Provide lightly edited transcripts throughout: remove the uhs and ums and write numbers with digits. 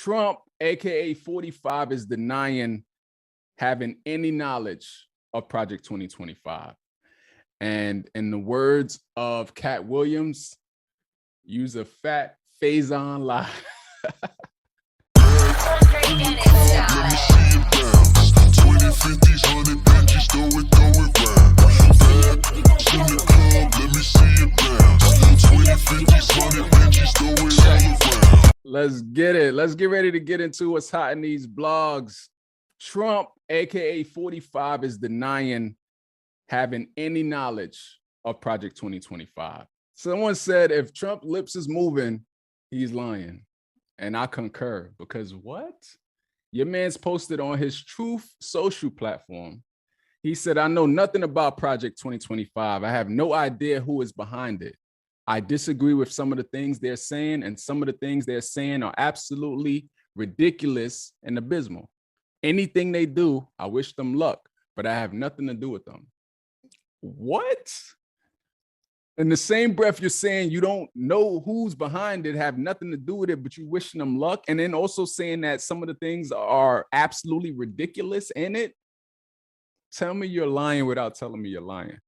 Trump, aka 45, is denying having any knowledge of Project 2025. And in the words of Cat Williams, use a fat Faison lie. Let's get it. Let's get ready to get into what's hot in these blogs. Trump, aka 45, is denying having any knowledge of Project 2025. Someone said if Trump lips is moving, he's lying. And I concur, because what? Your man's posted on his Truth social platform. He said, I know nothing about Project 2025. I have no idea who is behind it. I disagree with some of the things they're saying, and some of the things they're saying are absolutely ridiculous and abysmal. Anything they do, I wish them luck, but I have nothing to do with them. What? In the same breath, you're saying you don't know who's behind it, have nothing to do with it, but you wishing them luck. And then also saying that some of the things are absolutely ridiculous in it. Tell me you're lying without telling me you're lying.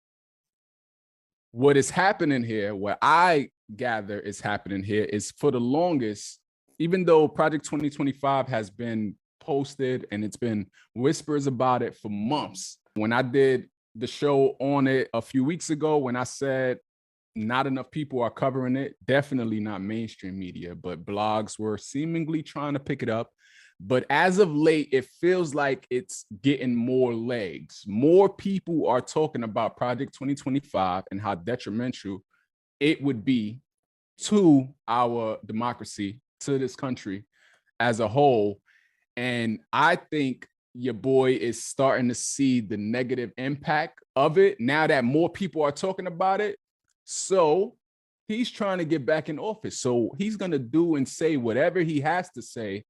What is happening here, what I gather is happening here, is for the longest, even though Project 2025 has been posted and it's been whispers about it for months. When I did the show on it a few weeks ago, when I said not enough people are covering it, definitely not mainstream media, but blogs were seemingly trying to pick it up. But as of late, it feels like it's getting more legs. More people are talking about Project 2025 and how detrimental it would be to our democracy, to this country as a whole. And I think your boy is starting to see the negative impact of it now that more people are talking about it. So he's trying to get back in office. So he's going to do and say whatever he has to say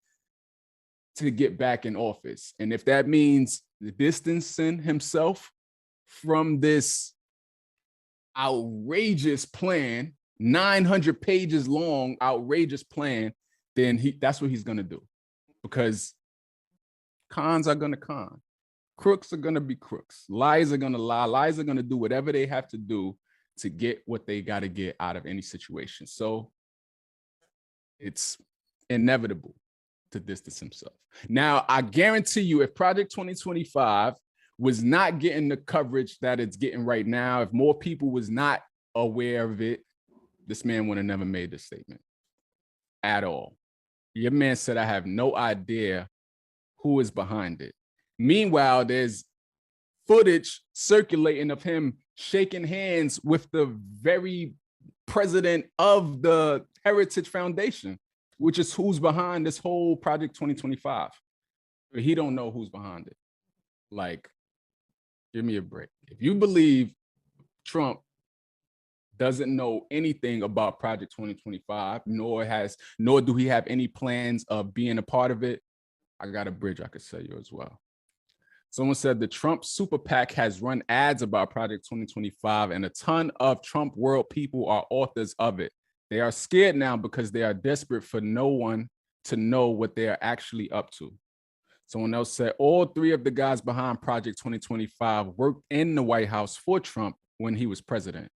to get back in office. And if that means distancing himself from this outrageous plan, 900 pages long, outrageous plan, then that's what he's going to do. Because cons are going to con. Crooks are going to be crooks. Lies are going to lie. Lies are going to do whatever they have to do to get what they got to get out of any situation. So it's inevitable to distance himself. Now, I guarantee you, if Project 2025 was not getting the coverage that it's getting right now, if more people was not aware of it, this man would have never made this statement at all. Your man said, I have no idea who is behind it. Meanwhile, there's footage circulating of him shaking hands with the very president of the Heritage Foundation, which is who's behind this whole Project 2025. He don't know who's behind it. Like, give me a break. If you believe Trump doesn't know anything about Project 2025, nor do he have any plans of being a part of it, I got a bridge I could sell you as well. Someone said the Trump super PAC has run ads about Project 2025, and a ton of Trump world people are authors of it. They are scared now because they are desperate for no one to know what they are actually up to. Someone else said all three of the guys behind Project 2025 worked in the White House for Trump when he was president.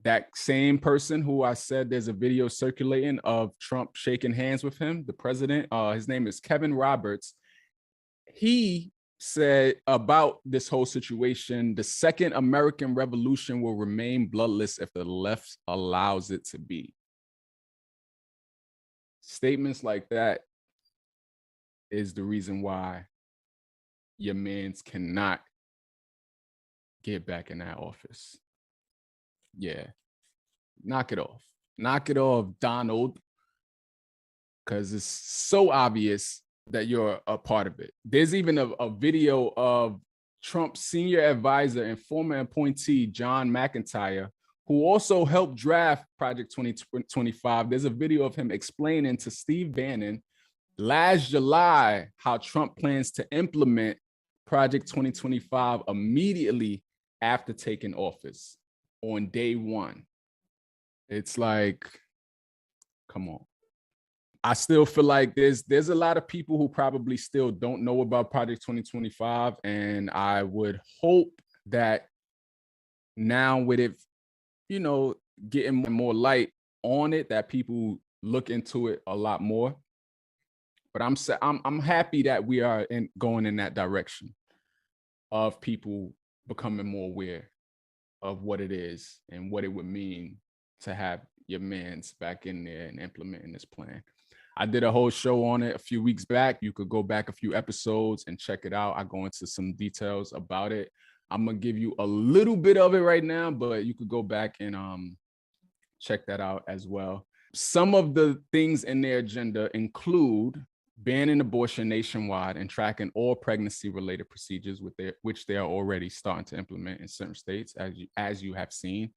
That same person who I said there's a video circulating of Trump shaking hands with him, the president, his name is Kevin Roberts. He said about this whole situation, the second American Revolution will remain bloodless if the left allows it to be. Statements like that is the reason why your mans cannot get back in that office. Yeah, knock it off. Knock it off, Donald, because it's so obvious that you're a part of it. There's even a video of Trump's senior advisor and former appointee, John McIntyre, who also helped draft Project 2025. There's a video of him explaining to Steve Bannon last July how Trump plans to implement Project 2025 immediately after taking office on day one. It's like, come on. I still feel like there's a lot of people who probably still don't know about Project 2025. And I would hope that now with it, you know, getting more light on it, that people look into it a lot more. But I'm happy that we are going in that direction of people becoming more aware of what it is and what it would mean to have your mans back in there and implementing this plan. I did a whole show on it a few weeks back. You could go back a few episodes and check it out. I go into some details about it. I'm gonna give you a little bit of it right now, but you could go back and check that out as well. Some of the things in their agenda include banning abortion nationwide and tracking all pregnancy-related procedures which they are already starting to implement in certain states, as you have seen.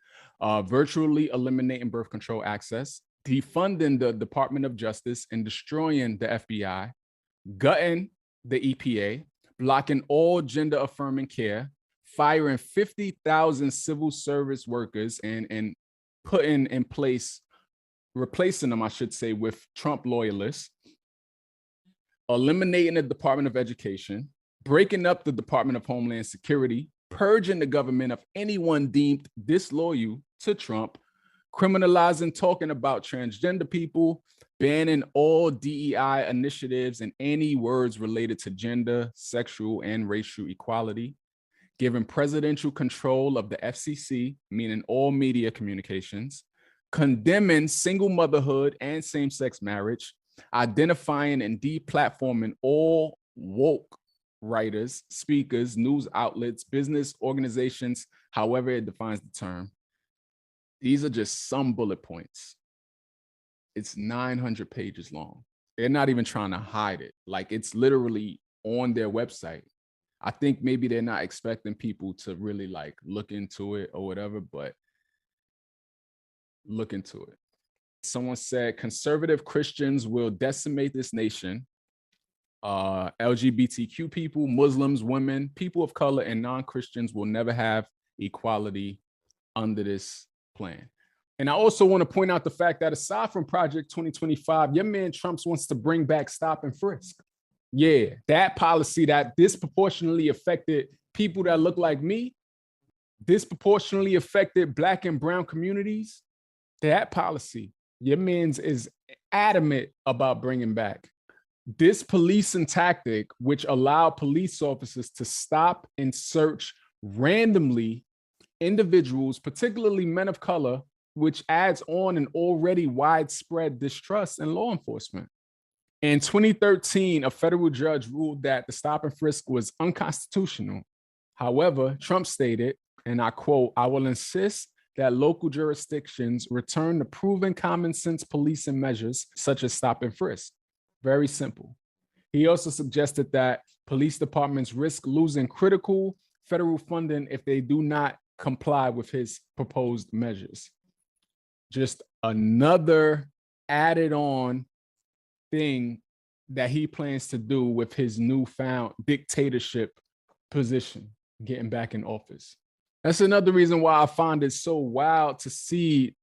Virtually eliminating birth control access, defunding the Department of Justice and destroying the FBI, gutting the EPA, blocking all gender-affirming care, firing 50,000 civil service workers and putting in place, replacing them, I should say, with Trump loyalists, eliminating the Department of Education, breaking up the Department of Homeland Security, purging the government of anyone deemed disloyal to Trump, criminalizing talking about transgender people, banning all DEI initiatives and any words related to gender, sexual, and racial equality, giving presidential control of the FCC, meaning all media communications, condemning single motherhood and same-sex marriage, identifying and deplatforming all woke writers, speakers, news outlets, business organizations, however it defines the term. These are just some bullet points. It's 900 pages long. They're not even trying to hide it. Like, it's literally on their website. I think maybe they're not expecting people to really like look into it or whatever, but look into it. Someone said conservative Christians will decimate this nation. LGBTQ people, Muslims, women, people of color, and non-Christians will never have equality under this plan. And I also want to point out the fact that aside from Project 2025, your man Trump wants to bring back stop and frisk. Yeah, that policy that disproportionately affected people that look like me, disproportionately affected Black and brown communities, that policy, your man's is adamant about bringing back. This policing tactic, which allowed police officers to stop and search randomly individuals, particularly men of color, which adds on an already widespread distrust in law enforcement. In 2013, a federal judge ruled that the stop and frisk was unconstitutional. However, Trump stated, and I quote, "I will insist that local jurisdictions return to proven common sense policing measures such as stop and frisk." Very simple. He also suggested that police departments risk losing critical federal funding if they do not comply with his proposed measures. Just another added on thing that he plans to do with his newfound dictatorship position, getting back in office. That's another reason why I find it so wild to see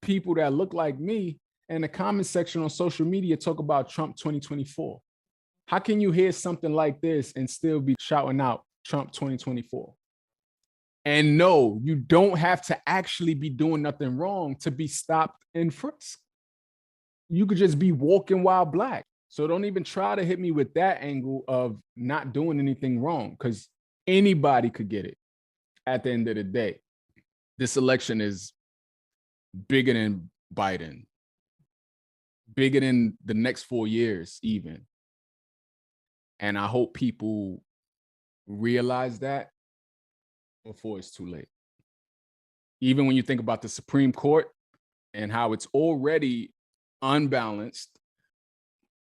people that look like me in the comment section on social media talk about Trump 2024. How can you hear something like this and still be shouting out Trump 2024? And no, you don't have to actually be doing nothing wrong to be stopped and frisked. You could just be walking while Black. So don't even try to hit me with that angle of not doing anything wrong, because anybody could get it at the end of the day. This election is bigger than Biden, bigger than the next 4 years even. And I hope people realize that before it's too late. Even when you think about the Supreme Court and how it's already unbalanced,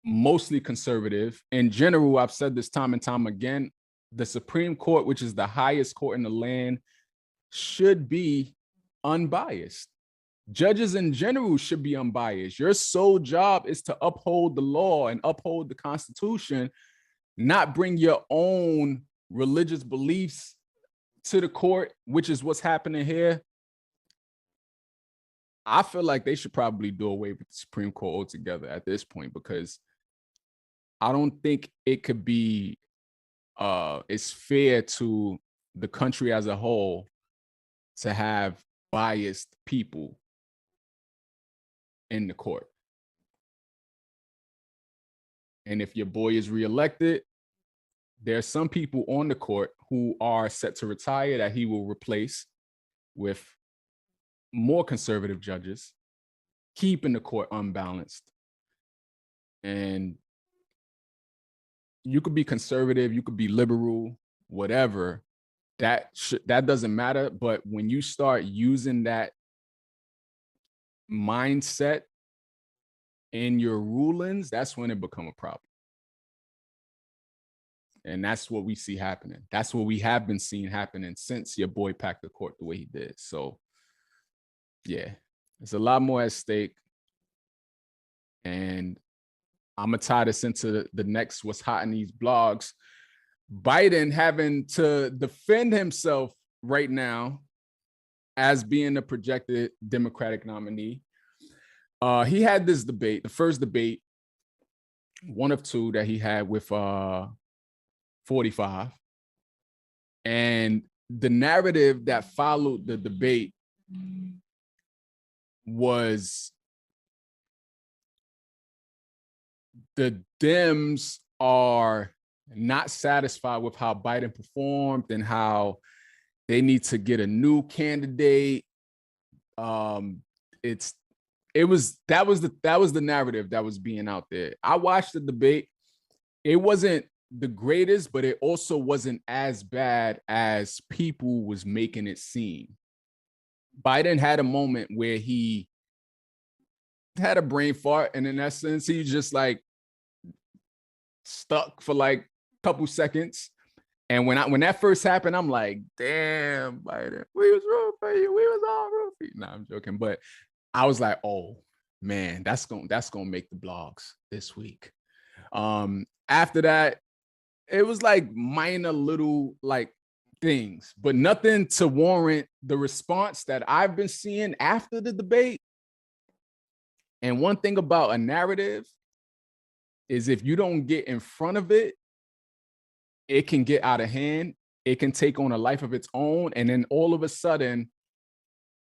mostly conservative. In general, I've said this time and time again, the Supreme Court, which is the highest court in the land, should be unbiased. Judges in general should be unbiased. Your sole job is to uphold the law and uphold the Constitution, not bring your own religious beliefs to the court, which is what's happening here. I feel like they should probably do away with the Supreme Court altogether at this point, because I don't think it could be it's fair to the country as a whole to have biased people in the court. And if your boy is reelected, there's some people on the court who are set to retire that he will replace with more conservative judges, keeping the court unbalanced. And you could be conservative, you could be liberal, whatever. That doesn't matter. But when you start using that mindset in your rulings, that's when it become a problem. And that's what we see happening. That's what we have been seeing happening since your boy packed the court the way he did. So, yeah, there's a lot more at stake. And I'm going to tie this into the next what's hot in these blogs. Biden having to defend himself right now as being a projected Democratic nominee. He had this debate, the first debate, one of two that he had with 45. And the narrative that followed the debate was the Dems are not satisfied with how Biden performed and how they need to get a new candidate. That was the narrative that was being out there. I watched the debate. It wasn't the greatest, but it also wasn't as bad as people was making it seem. Biden had a moment where he had a brain fart, and in essence, he just like stuck for like a couple seconds. And when that first happened, I'm like, damn, Biden, we was rooting for you. We was all rooting for you. Nah, I'm joking. But I was like, oh man, that's gonna make the blogs this week. After that, it was like minor little like things, but nothing to warrant the response that I've been seeing after the debate. And one thing about a narrative is if you don't get in front of it, it can get out of hand. It can take on a life of its own. And then all of a sudden,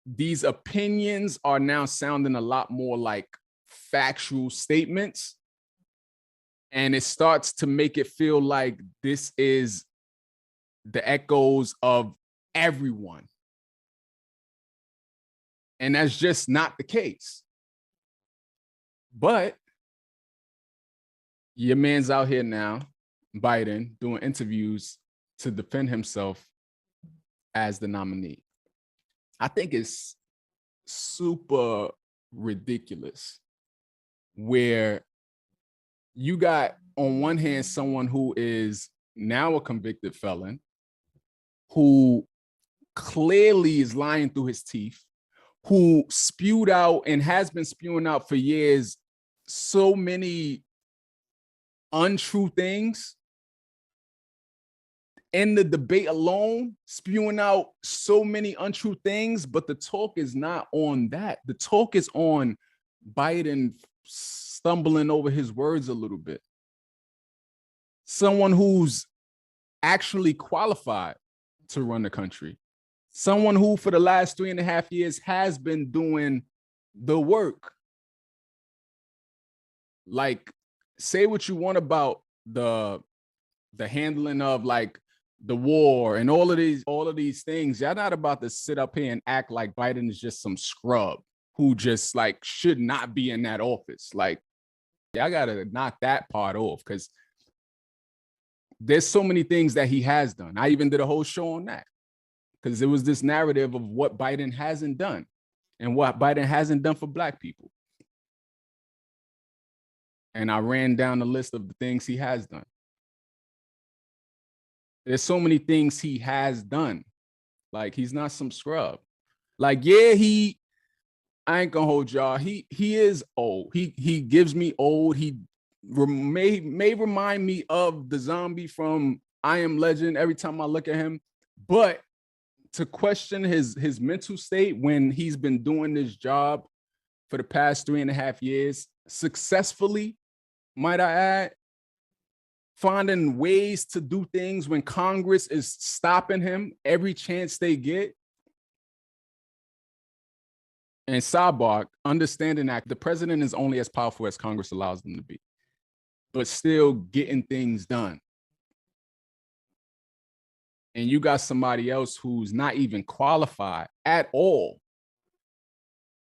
these opinions are now sounding a lot more like factual statements. And it starts to make it feel like this is the echoes of everyone. And that's just not the case. But your man's out here now, Biden, doing interviews to defend himself as the nominee. I think it's super ridiculous where you got, on one hand, someone who is now a convicted felon, who clearly is lying through his teeth, who spewed out and has been spewing out for years so many untrue things. In the debate alone, spewing out so many untrue things, but the talk is not on that. The talk is on Biden stumbling over his words a little bit. Someone who's actually qualified to run the country. Someone who for the last 3.5 years has been doing the work. Like, say what you want about the handling of like the war and all of these things. Y'all not about to sit up here and act like Biden is just some scrub who just like should not be in that office. Like, y'all gotta knock that part off, because there's so many things that he has done. I even did a whole show on that, because it was this narrative of what Biden hasn't done and what Biden hasn't done for Black people. And I ran down the list of the things he has done. There's so many things he has done. Like, he's not some scrub. Like, yeah, I ain't gonna hold y'all. He is old. He gives me old. He may remind me of the zombie from I Am Legend every time I look at him. But to question his mental state when he's been doing this job for the past 3.5 years successfully, might I add, finding ways to do things when Congress is stopping him every chance they get. And sidebar, understanding that the president is only as powerful as Congress allows them to be, but still getting things done. And you got somebody else who's not even qualified at all.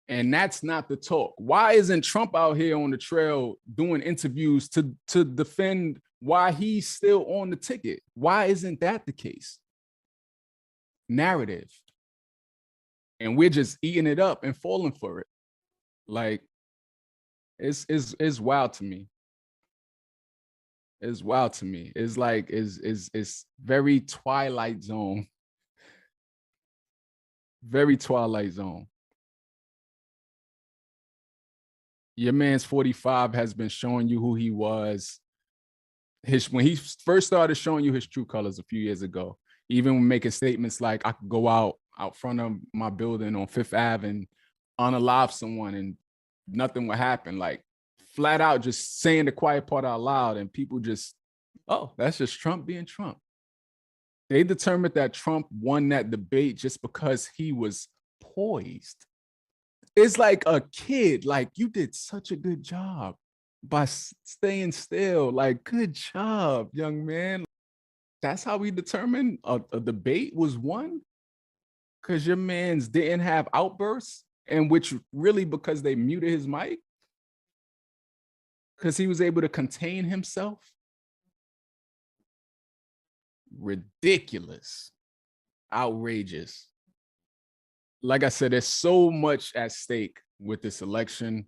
And that's not the talk. Why isn't Trump out here on the trail doing interviews to defend why he's still on the ticket? Why isn't that the case? Narrative. And we're just eating it up and falling for it. Like, it's wild to me. It's wild to me. It's like, it's very Twilight Zone. Very Twilight Zone. Your man's 45 has been showing you who he was. When he first started showing you his true colors a few years ago, even when making statements like, I could go out front of my building on Fifth Ave and unalive someone and nothing would happen. Like, flat out just saying the quiet part out loud, and people just, oh, that's just Trump being Trump. They determined that Trump won that debate just because he was poised. It's like a kid, like, you did such a good job by staying still. Like, good job, young man. That's how we determined a debate was won? Because your mans didn't have outbursts, and which really because they muted his mic? Because he was able to contain himself? Ridiculous. Outrageous. Like I said, there's so much at stake with this election.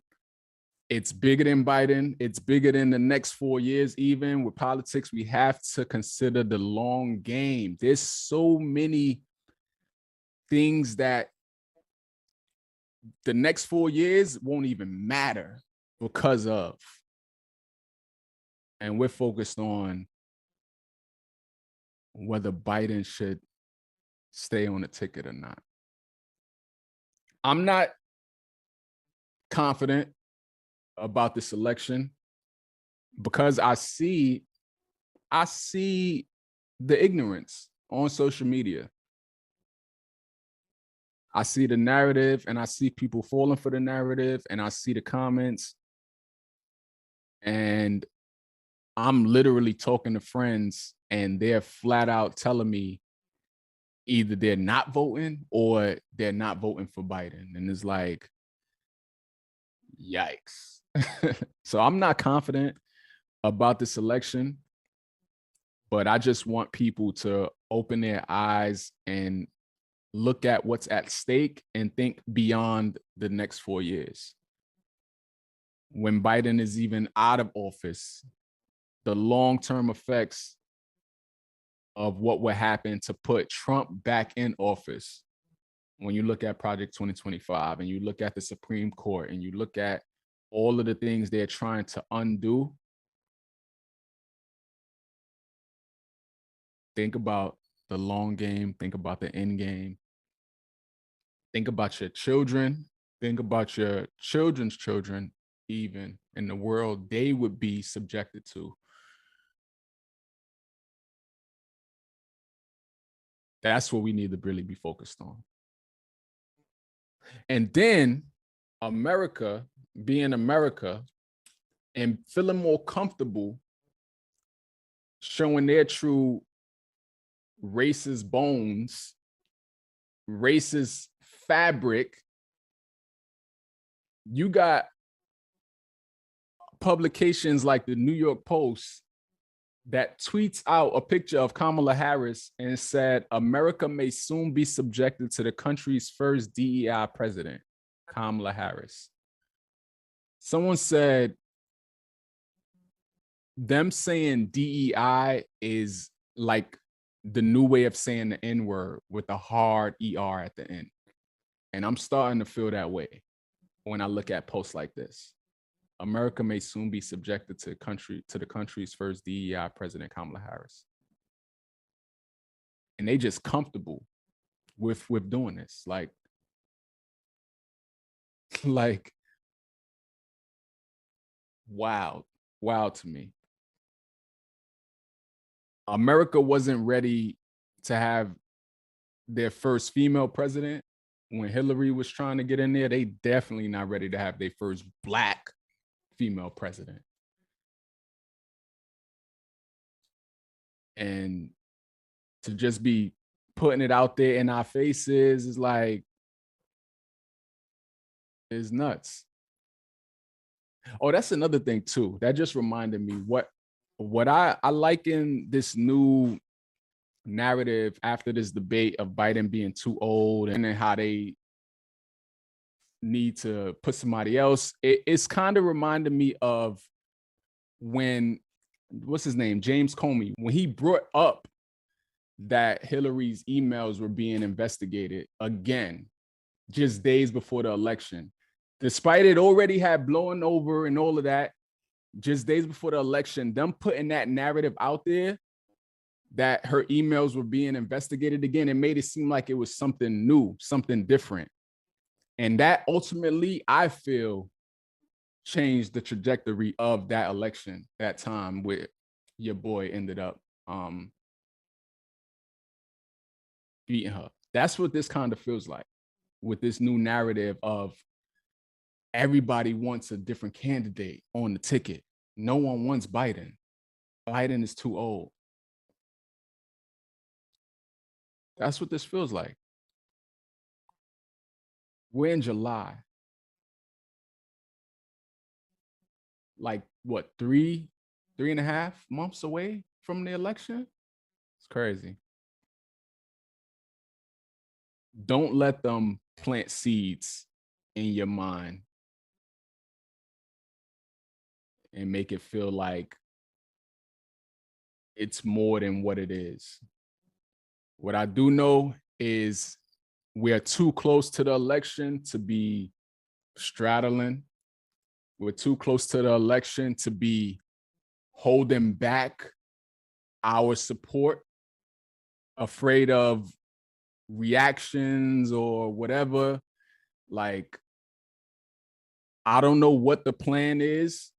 It's bigger than Biden. It's bigger than the next 4 years. Even with politics, we have to consider the long game. There's so many things that the next 4 years won't even matter because of. And we're focused on whether Biden should stay on the ticket or not. I'm not confident about this election because I see the ignorance on social media. I see the narrative, and I see people falling for the narrative, and I see the comments, and I'm literally talking to friends, and they're flat out telling me either they're not voting or they're not voting for Biden. And it's like, yikes. So I'm not confident about this election, but I just want people to open their eyes and look at what's at stake and think beyond the next 4 years. When Biden is even out of office, the long-term effects of what would happen to put Trump back in office. When you look at Project 2025 and you look at the Supreme Court and you look at all of the things they're trying to undo, think about the long game, think about the end game, think about your children, think about your children's children, even in the world they would be subjected to. That's what we need to really be focused on. And then America, being America, and feeling more comfortable showing their true racist bones, racist fabric. You got publications like the New York Post that tweets out a picture of Kamala Harris and said, America may soon be subjected to the country's first DEI president, Kamala Harris. Someone said, them saying DEI is like the new way of saying the N-word with a hard ER at the end. And I'm starting to feel that way when I look at posts like this. America may soon be subjected to the country's first DEI president, Kamala Harris. And they just comfortable with doing this. Like wow to me. America wasn't ready to have their first female president when Hillary was trying to get in there. They definitely not ready to have their first black female president. And to just be putting it out there in our faces is like, is nuts. Oh, that's another thing too. That just reminded me what I like in this new narrative after this debate of Biden being too old and then how they need to put somebody else. It's kind of reminded me of when, what's his name? James Comey, when he brought up that Hillary's emails were being investigated again, just days before the election, despite it already had blown over and all of that, just days before the election, them putting that narrative out there that her emails were being investigated again, it made it seem like it was something new, something different. And that ultimately, I feel, changed the trajectory of that election, that time where your boy ended up beating her. That's what this kind of feels like with this new narrative of everybody wants a different candidate on the ticket. No one wants Biden. Biden is too old. That's what this feels like. We're in July. Like what, 3.5 months away from the election? It's crazy. Don't let them plant seeds in your mind and make it feel like it's more than what it is. What I do know is we're too close to the election to be straddling. We're too close to the election to be holding back our support, afraid of reactions or whatever. Like, I don't know what the plan is.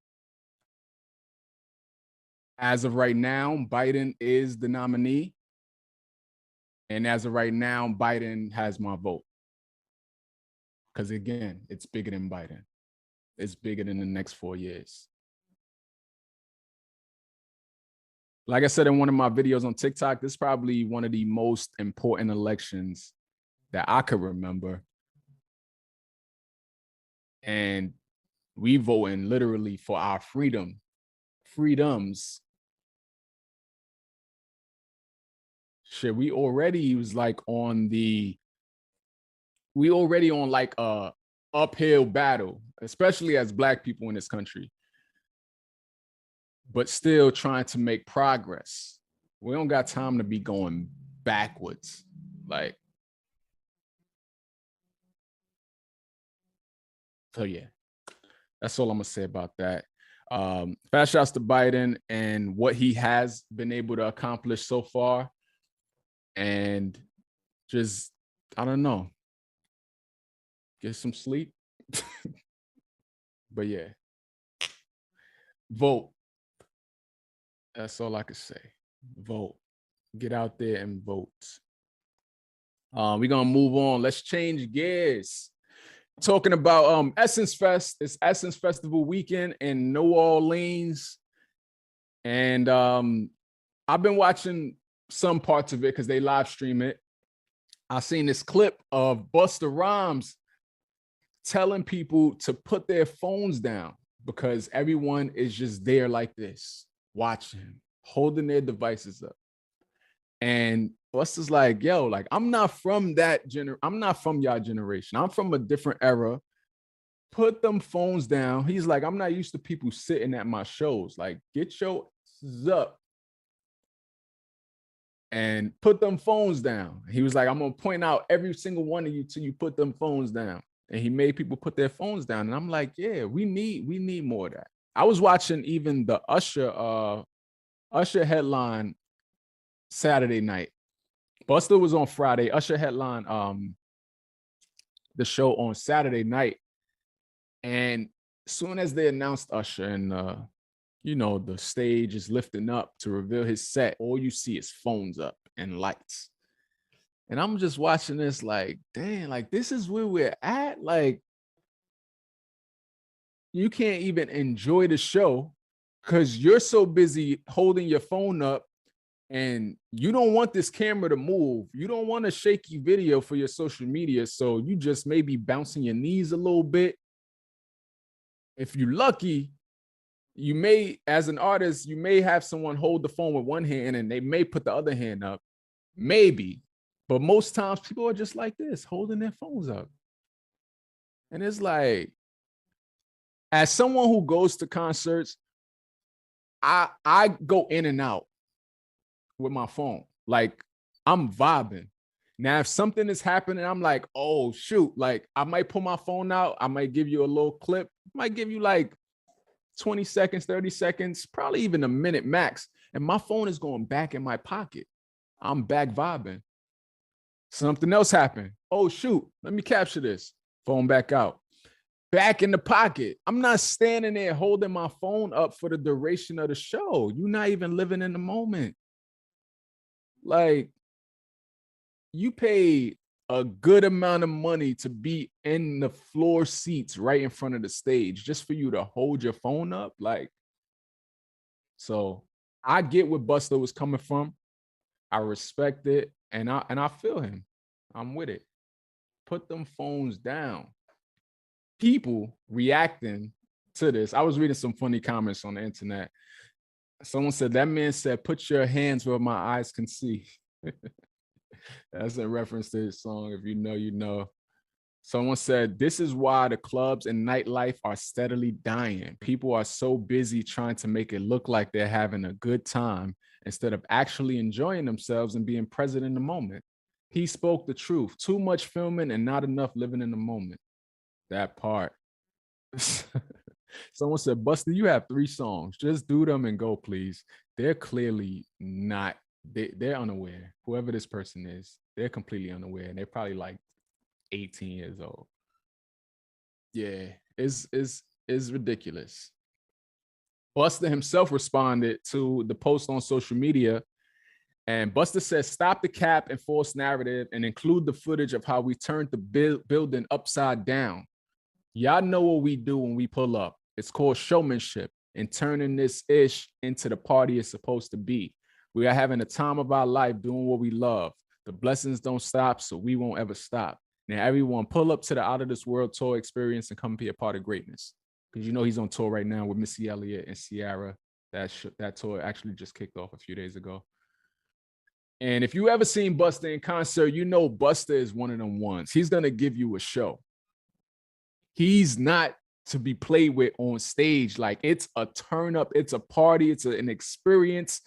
As of right now, Biden is the nominee. And as of right now, Biden has my vote. Because again, it's bigger than Biden. It's bigger than the next 4 years. Like I said in one of my videos on TikTok, this is probably one of the most important elections that I could remember. And we voting literally for our freedoms. Shit, we already on like a uphill battle, especially as Black people in this country, but still trying to make progress. We don't got time to be going backwards. Like, so yeah, that's all I'm gonna say about that. Fast shouts to Biden and what he has been able to accomplish so far. And just, I don't know, get some sleep. But yeah, vote. That's all I can say. Vote. Get out there and vote. We're gonna move on. Let's change gears. Talking about Essence Fest. It's Essence Festival weekend in New Orleans. And I've been watching some parts of it because they live stream it. I seen this clip of Busta Rhymes telling people to put their phones down because everyone is just there like this, watching him, holding their devices up. And Busta's like, yo, like, I'm not from I'm not from y'all generation. I'm from a different era. Put them phones down. He's like, I'm not used to people sitting at my shows. Like, get your up and put them phones down. He was like, I'm gonna point out every single one of you till you put them phones down. And he made people put their phones down. And I'm like, yeah, we need more of that. I was watching even the Usher headline Saturday night Busta was on Friday. Usher headline the show on Saturday night. And soon as they announced Usher and the stage is lifting up to reveal his set, all you see is phones up and lights. And I'm just watching this like, dang, like this is where we're at. Like, you can't even enjoy the show because you're so busy holding your phone up and you don't want this camera to move. You don't want a shaky video for your social media. So you just maybe bouncing your knees a little bit. If you're lucky, you may, as an artist, you may have someone hold the phone with one hand and they may put the other hand up. Maybe. But most times people are just like this, holding their phones up. And it's like, as someone who goes to concerts, I go in and out with my phone. Like, I'm vibing. Now, if something is happening, I'm like, oh, shoot. Like, I might pull my phone out. I might give you a little clip. I might give you like 20 seconds, 30 seconds, probably even a minute max. And my phone is going back in my pocket. I'm back vibing. Something else happened. Oh, shoot. Let me capture this. Phone back out. Back in the pocket. I'm not standing there holding my phone up for the duration of the show. You're not even living in the moment. Like, you paid a good amount of money to be in the floor seats right in front of the stage just for you to hold your phone up. Like, so I get where Busta was coming from. I respect it, and I feel him. I'm with it. Put them phones down. People reacting to this. I was reading some funny comments on the internet. Someone said, that man said, put your hands where my eyes can see. That's in reference to his song. If you know, you know. Someone said, this is why the clubs and nightlife are steadily dying. People are so busy trying to make it look like they're having a good time instead of actually enjoying themselves and being present in the moment. He spoke the truth. Too much filming and not enough living in the moment. That part. Someone said, Busta, you have 3 songs. Just do them and go, please. They're clearly not, they're unaware. Whoever this person is, they're completely unaware. And they're probably like 18 years old. Yeah, it's ridiculous. Busta himself responded to the post on social media. And Busta says, stop the cap and false narrative and include the footage of how we turned the building upside down. Y'all know what we do when we pull up. It's called showmanship and turning this ish into the party it's supposed to be. We are having a time of our life doing what we love. The blessings don't stop, so we won't ever stop. Now, everyone, pull up to the Out of This World tour experience and come be a part of greatness. Because you know he's on tour right now with Missy Elliott and Ciara. That tour actually just kicked off a few days ago. And if you ever seen Busta in concert, you know Busta is one of them ones. He's going to give you a show. He's not to be played with on stage. Like, it's a turn up, it's a party, it's an experience.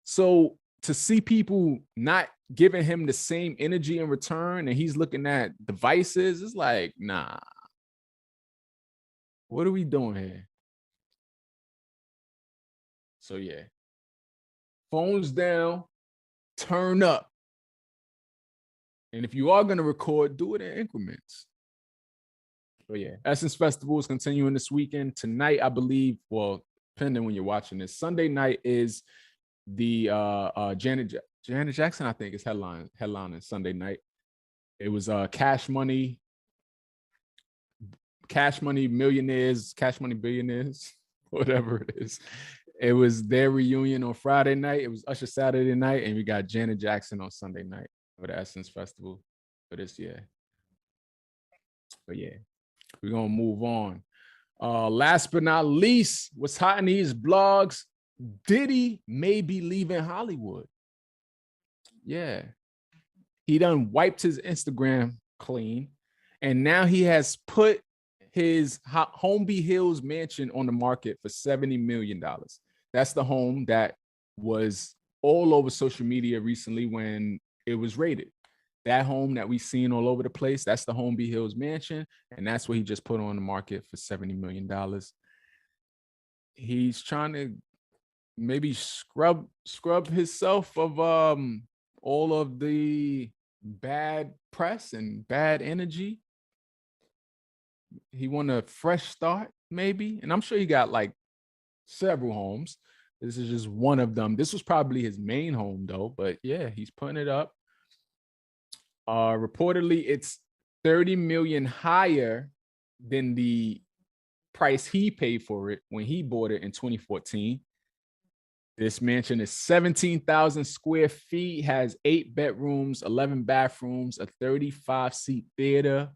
So to see people not giving him the same energy in return and he's looking at devices, it's like, nah. What are we doing here? So yeah. Phones down, turn up. And if you are going to record, do it in increments. But yeah, Essence Festival is continuing this weekend. Tonight, I believe, well, depending when you're watching this, Sunday night is the Janet Jackson, I think, is headlining Sunday night. It was Cash Money Millionaires, Cash Money Billionaires, whatever it is. It was their reunion on Friday night. It was Usher Saturday night, and we got Janet Jackson on Sunday night for the Essence Festival for this year. But yeah, we're gonna move on. Last but not least, what's hot in these blogs? Diddy may be leaving Hollywood. Yeah, he done wiped his Instagram clean, and now he has put his Holmby Hills mansion on the market for $70 million. That's the home that was all over social media recently when it was raided. That home that we've seen all over the place, that's the Holmby Hills mansion, and that's what he just put on the market for $70 million. He's trying to maybe scrub himself of all of the bad press and bad energy. He want a fresh start, maybe. And I'm sure he got like several homes. This is just one of them. This was probably his main home, though. But yeah, he's putting it up. Reportedly, it's 30 million higher than the price he paid for it when he bought it in 2014. This mansion is 17,000 square feet, has 8 bedrooms, 11 bathrooms, a 35-seat theater,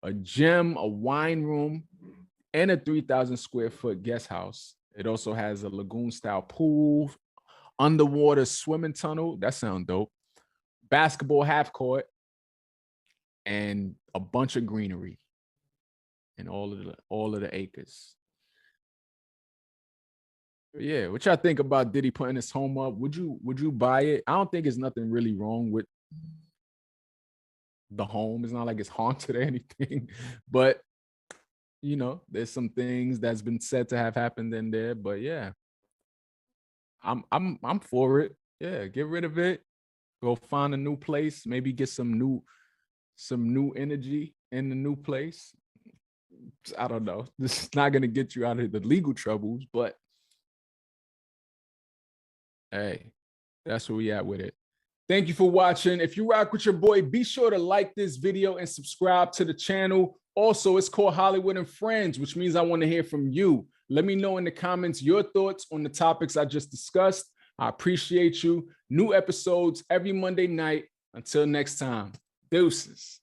a gym, a wine room, and a 3,000 square foot guest house. It also has a lagoon-style pool, underwater swimming tunnel. That sounds dope. Basketball half court, and a bunch of greenery in all of the acres. Yeah, what y'all think about Diddy putting his home up? Would you buy it? I don't think there's nothing really wrong with the home. It's not like it's haunted or anything, but you know, there's some things that's been said to have happened in there. But yeah, I'm for it. Yeah, get rid of it. Go find a new place. Maybe get some new energy in the new place. I don't know. This is not gonna get you out of the legal troubles, but hey, that's where we at with it. Thank you for watching. If you rock with your boy, be sure to like this video and subscribe to the channel. Also, it's called Holliewood and Friends, which means I want to hear from you. Let me know in the comments your thoughts on the topics I just discussed. I appreciate you. New episodes every Monday night. Until next time, deuces.